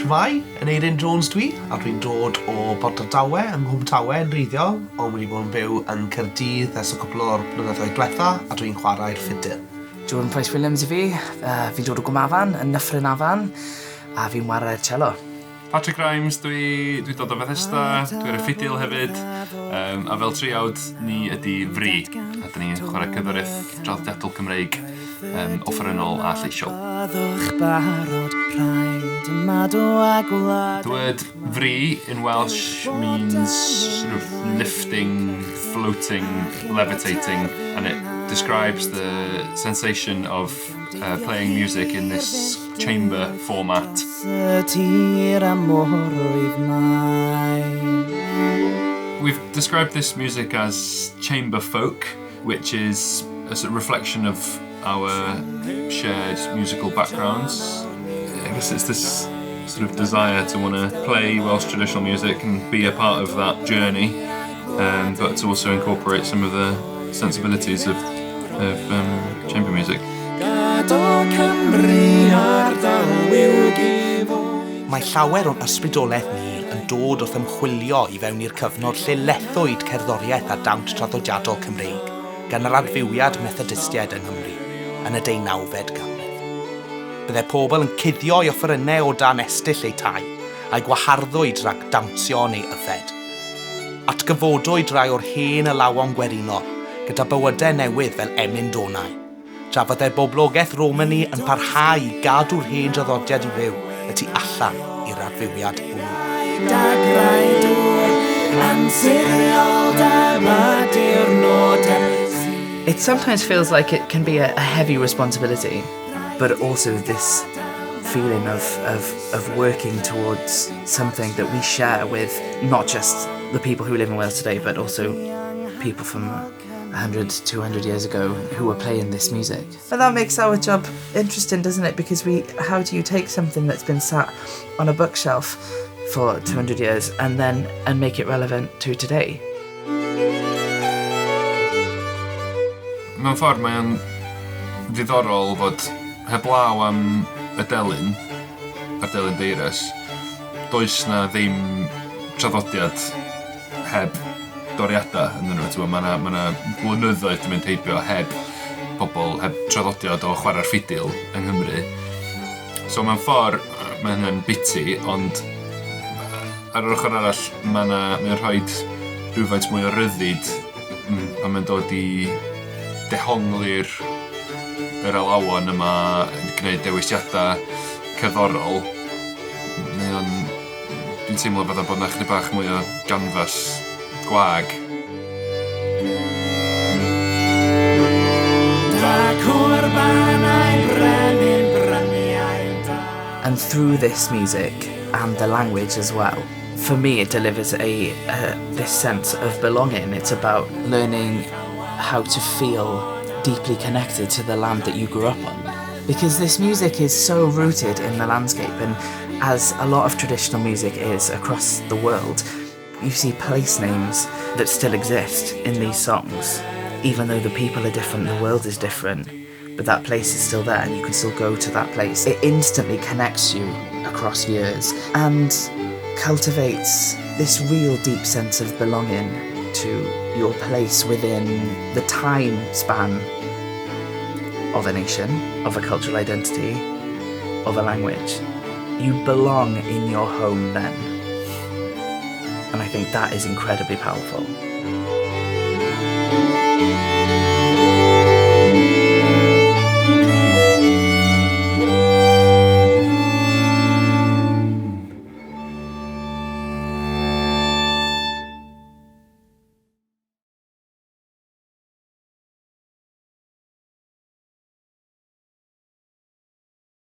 Shmai, yn Eirin Jones dwi, a dwi'n dod o Borderdawe yng Nghwm Tawe yn wreiddiol, ond wedi bod yn byw yn Caerdydd ers y cwpl o'r blynyddoedd diwetha, a dwi'n chwarae'r ffidil. Jordan Price Williams i fi, fi'n dod o Gwmafan, yn Nyffryn Afan, a fi'n chwarae'r cello. Patrick Grimes, dwi dod o Bethesda, dwi'n y ffidil hefyd, a fel triawd ni ydi Fri, a dyn ni'n chwarae cyfrydd draddodiadol Cymreig, offerynnol a lleisiol. The word Fri in Welsh means sort of lifting, floating, levitating, and it describes the sensation of playing music in this chamber format. We've described this music as chamber folk, which is a sort of reflection of our shared musical backgrounds. I guess it's this sort of desire to want to play Welsh traditional music and be a part of that journey, but to also incorporate some of the sensibilities of chamber music. Mae llawer o'n ysbrydolaeth ni yn dod wrth ymchwilio i fewn i'r cyfnod lle lethwyd cerddoriaeth a dawnt traddodiadol Cymreig gan yr adfywiad Methodistiaid yng Nghymru yn y 19fed ganrif. Bydde pobl yn cuddio i offerynnau o dan estyll eu tai a'i gwaharddwyd rhag dawnsio neu yfed. Atgyfodwyd rai o'r hen alawon gwerinol gyda bywydau newydd fel emyn donau, tra fyddai boblogaeth Romani yn parhau i gadw'r hen draddodiad i fyw y tu allan i'r adfywiad hwnnw. It sometimes feels like it can be a heavy responsibility, but also this feeling of working towards something that we share with not just the people who live in Wales today, but also people from 100, 200 years ago who were playing this music. But that makes our job interesting, doesn't it? Because how do you take something that's been sat on a bookshelf for 200 years and make it relevant to today? Mewn ffordd mae'n ddiddorol fod heblaw am y delyn, a'r delyn deirys, does na ddim traddodiad heb doriadau yn nhw. Mae yna blynyddoedd yn mynd heibio heb pobl, heb traddodiad o chwarae'r ffidil yng Nghymru. So mewn ffordd, mae hynny'n biti, ond ar yr ochr arall, mae'n rhoi rhywfaint mwy o ryddid pan mae'n dod i dehongli'r alawon yma, gwneud dewisiadau cerddorol. Dwi'n teimlo bod yna chydig bach mwy o ganfas gwag. And through this music and the language as well, for me it delivers this sense of belonging. It's about learning how to feel deeply connected to the land that you grew up on. Because this music is so rooted in the landscape, and as a lot of traditional music is across the world, you see place names that still exist in these songs. Even though the people are different, the world is different, but that place is still there and you can still go to that place. It instantly connects you across years and cultivates this real deep sense of belonging to your place within the time span of a nation, of a cultural identity, of a language. You belong in your home then. And I think that is incredibly powerful.